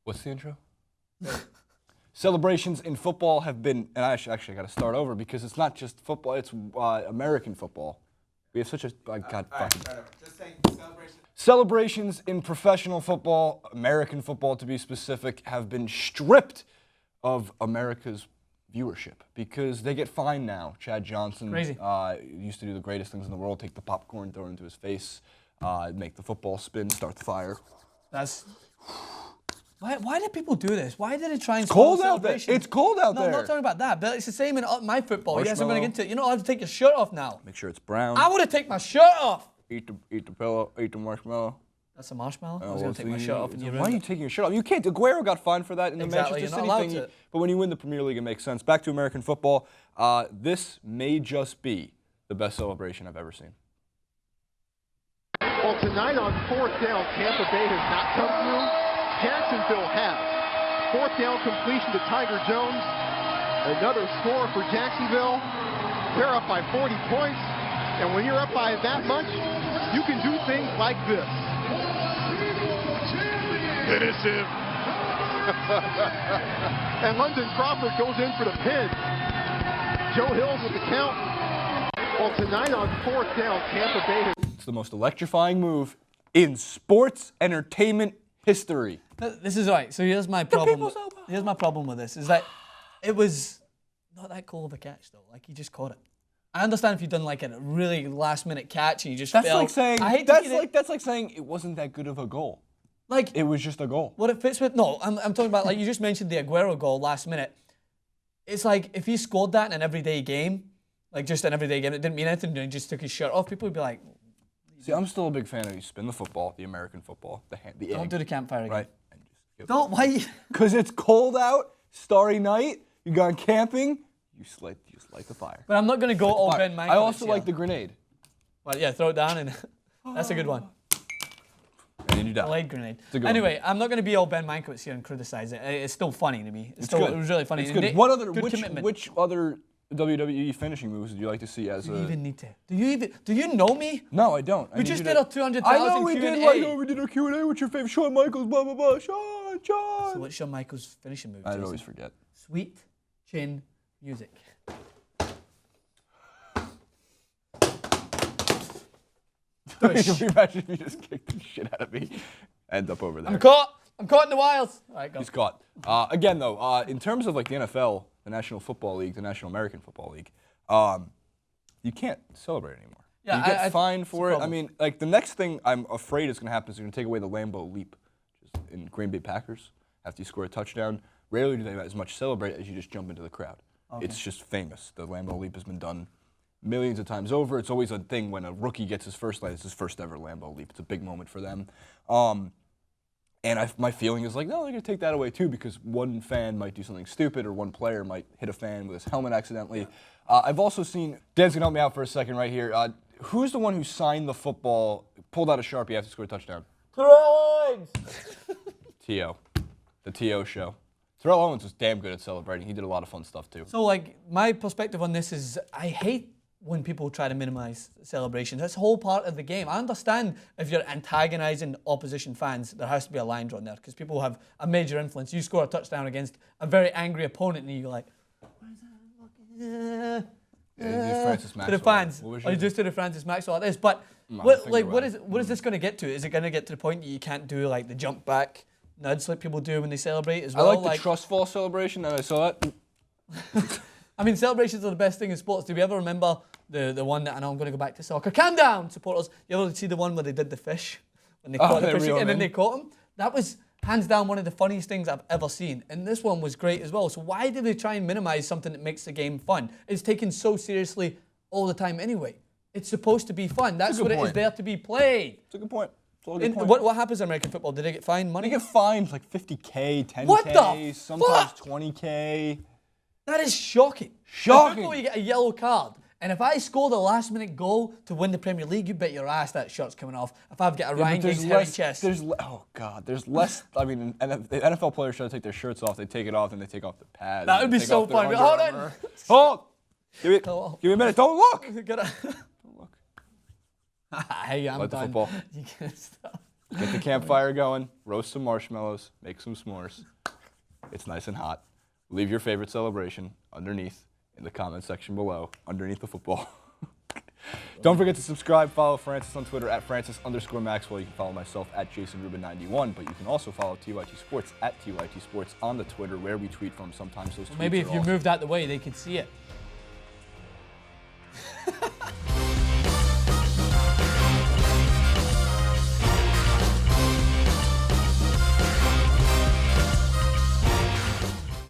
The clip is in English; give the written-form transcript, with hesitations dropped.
What's the intro? Celebrations in football have been, and I actually got to start over because it's not just football, it's American football. We have such a, Just saying Celebrations in professional football, American football to be specific, have been stripped of America's viewership because they get fined now. Chad Johnson used to do the greatest things in the world, take the popcorn, throw it into his face, make the football spin, start the fire. That's... Why did people do this? Why did it try and spoil celebrations? It's cold out there. No, I'm not talking about that, but it's the same in my football. Yes, I'm going to get into it. You don't have to take your shirt off now. Make sure it's brown. I want to take my shirt off. Eat the pillow, eat the marshmarmallow. That's a marshmallow? I was going to take my shirt off. Why are you taking your shirt off? You can't. Aguero got fined for that in the Manchester City thing. But when you win the Premier League, it makes sense. Back to American football. This may just be the best celebration I've ever seen. Well, tonight on fourth down, Tampa Bay has not come through. Jacksonville has. Fourth down completion to Tiger Jones. Another score for Jacksonville. They're up by 40 points. And when you're up by that much, you can do things like this. Finish him. And London Crawford goes in for the pin. Joe Hills with the count. Well, tonight on fourth down, Tampa Bay has... It's the most electrifying move in sports entertainment history. This is right. So here's my problem. Here's my problem with this: is that it was not that cool of a catch, though. Like he just caught it. I understand if you've done like a really last-minute catch and you just that's fell. Like saying that's like saying it wasn't that good of a goal. Like it was just a goal. What it fits with? No, I'm talking about like you just mentioned the Aguero goal last minute. It's like if he scored that in an everyday game, like just an everyday game, it didn't mean anything, and he just took his shirt off. People would be like. See, I'm still a big fan of you spin the football, the American football, the egg. Don't do the campfire again. Right. Don't, why? Because it's cold out, starry night, you gone camping, you light the fire. But I'm not going to go all Ben Mankiewicz. I also like the grenade. Well, yeah, throw it down and that's a good one. And then you die. I like grenade. Anyway, I'm not going to be all Ben Mankiewicz here and criticize it. It's still funny to me. It was really funny. It's good. Which other WWE finishing moves would you like to see as Do you even need to? Do you know me? No, I don't. We just did our 200,000 I know we Q&A. did. I know we did our Q&A. What's your favorite? Shawn Michaels, blah, blah, blah. Shawn. So what's Shawn Michaels' finishing move? I always forget. Sweet chin music. Imagine if you just kicked the shit out of me. End up over there. I'm caught in the wilds. All right, go. He's caught. Again, though, in terms of like the NFL, the National Football League, the National American Football League, you can't celebrate anymore. Yeah, you get fined for it. I mean, like the next thing I'm afraid is going to happen is they're going to take away the Lambeau Leap, which is in Green Bay Packers. After you score a touchdown, rarely do they as much celebrate as you just jump into the crowd. Okay. It's just famous. The Lambeau Leap has been done millions of times over. It's always a thing when a rookie gets his first light. It's his first ever Lambeau Leap. It's a big moment for them. And my feeling is like, no, they're going to take that away too because one fan might do something stupid or one player might hit a fan with his helmet accidentally. I've also seen, Dan's going to help me out for a second right here. Who's the one who signed the football, pulled out a Sharpie after scored a touchdown? Terrell Owens! T.O. The T.O. show. Terrell Owens was damn good at celebrating. He did a lot of fun stuff too. So like, my perspective on this is I hate when people try to minimize celebrations. That's a whole part of the game. I understand if you're antagonizing opposition fans, there has to be a line drawn there because people have a major influence. You score a touchdown against a very angry opponent and you're like, Francis Maxwell. to the fans. Or you just to the Francis Maxwell like this. But what is this going to get to? Is it going to get to the point that you can't do like the jump back nudge like people do when they celebrate as well? I like the trust fall celebration and I saw that. I mean, celebrations are the best thing in sports. Do we ever remember the one that, I know I'm going to go back to soccer, calm down, supporters. You ever see the one where they did the fish? When they caught the fish and then they caught him? That was hands down one of the funniest things I've ever seen. And this one was great as well. So why do they try and minimize something that makes the game fun? It's taken so seriously all the time anyway. It's supposed to be fun. That's what it is there to be played. It's a good point. Point. What happens in American football? Did they get fined money? They get fined like 50K, 10K, what the sometimes fuck? 20K. That is shocking. Shocking. In football, you get a yellow card. And if I score the last minute goal to win the Premier League, you bet your ass that shirt's coming off. If I've got a Ryan Giggs hairy chest. Oh, God. There's less. I mean, the NFL players try to take their shirts off. They take it off, and they take off the pads. That would be so fun. Hold on. Hold. Give me a minute. Don't look. Don't look. Hey, I'm like done. The football. You can't stop. Get the campfire going, roast some marshmallows, make some s'mores. It's nice and hot. Leave your favorite celebration underneath in the comment section below, underneath the football. Don't forget to subscribe, follow Francis on Twitter at Francis_Maxwell. You can follow myself at JasonRubin91, but you can also follow TYT Sports at TYT Sports on the Twitter, where we tweet from. Sometimes those tweets Maybe if are you awesome. moved out the way, they could see it.